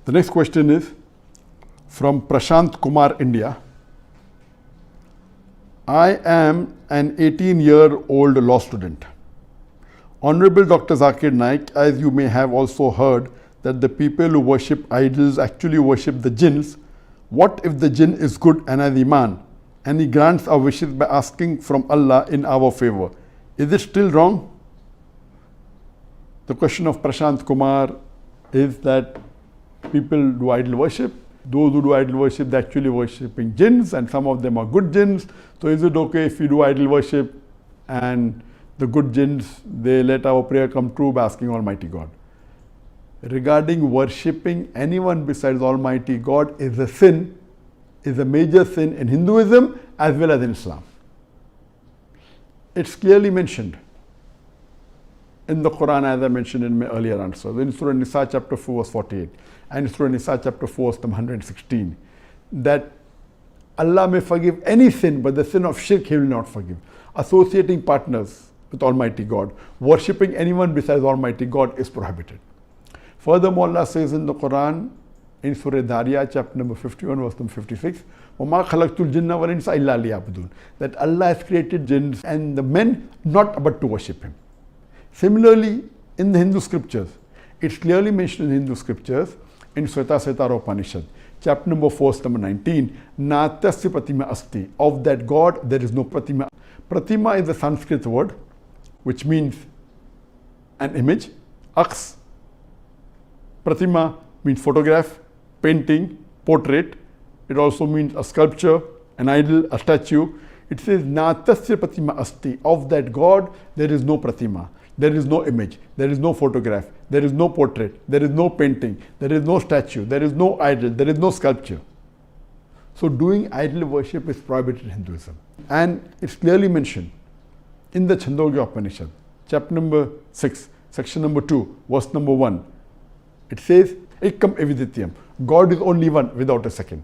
The next question is from Prashant Kumar, India. I am an 18-year-old law student. Honorable Dr. Zakir Naik, as you may have also heard that the people who worship idols actually worship the jinns. What if the jinn is good and has iman and he grants our wishes by asking from Allah in our favor? Is it still wrong? The question of Prashant Kumar is that people do idol worship. Those who do idol worship, they actually worshipping jinns, and some of them are good jinns. So is it okay if we do idol worship and the good jinns, they let our prayer come true by asking Almighty God? Regarding worshipping anyone besides Almighty God is a sin, is a major sin in Hinduism as well as in Islam. It's clearly mentioned in the Quran, as I mentioned in my earlier answer, in Surah Nisa chapter 4 verse 48 and Surah Nisa chapter 4 verse 116, that Allah may forgive any sin, but the sin of shirk He will not forgive. Associating partners with Almighty God, worshipping anyone besides Almighty God is prohibited. Furthermore, Allah says in the Quran, in Surah Dhariyat chapter number 51 verse number 56, وَمَا خَلَقْتُ الْجِنَّ وَالْإِنسَ إِلَّا لِيَعْبُدُونَ, that Allah has created jinns and the men not but to worship Him. Similarly, in the Hindu scriptures, it's clearly mentioned in Hindu scriptures in Svetasvatara Upanishad, chapter number 4, verse number 19, Natasya Pratima Asti, of that God there is no Pratima. Pratima is a Sanskrit word which means an image. Aks, Pratima means photograph, painting, portrait. It also means a sculpture, an idol, a statue. It says Natasya Pratima Asti, of that God there is no Pratima. There is no image, there is no photograph, there is no portrait, there is no painting, there is no statue, there is no idol, there is no sculpture. So doing idol worship is prohibited in Hinduism. And it's clearly mentioned in the Chandogya Upanishad, chapter number 6, section number 2, verse number 1. It says, Ekam Evidityam, God is only one without a second.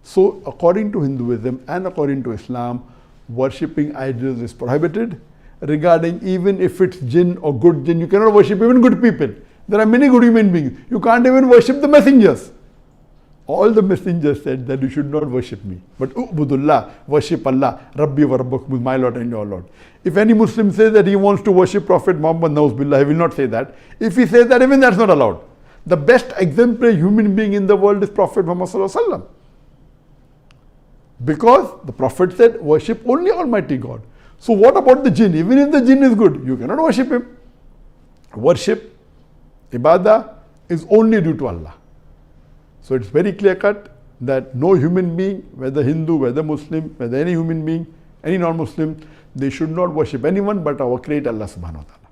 So according to Hinduism and according to Islam, worshipping idols is prohibited. Regarding even if it's jinn or good jinn, you cannot worship even good people. There are many good human beings. You can't even worship the messengers. All the messengers said that you should not worship me. But Ubudullah, worship Allah, Rabbi wa Rabbakum, my Lord and your Lord. If any Muslim says that he wants to worship Prophet Muhammad, Nauzbillah, he will not say that. If he says that, even that's not allowed. The best exemplary human being in the world is Prophet Muhammad Sallallahu Alaihi Wasallam. Because the Prophet said, worship only Almighty God. So what about the jinn? Even if the jinn is good, you cannot worship him. Worship, ibadah, is only due to Allah. So it's very clear cut that no human being, whether Hindu, whether Muslim, whether any human being, any non-Muslim, they should not worship anyone but our Creator Allah Subhanahu wa Ta'ala.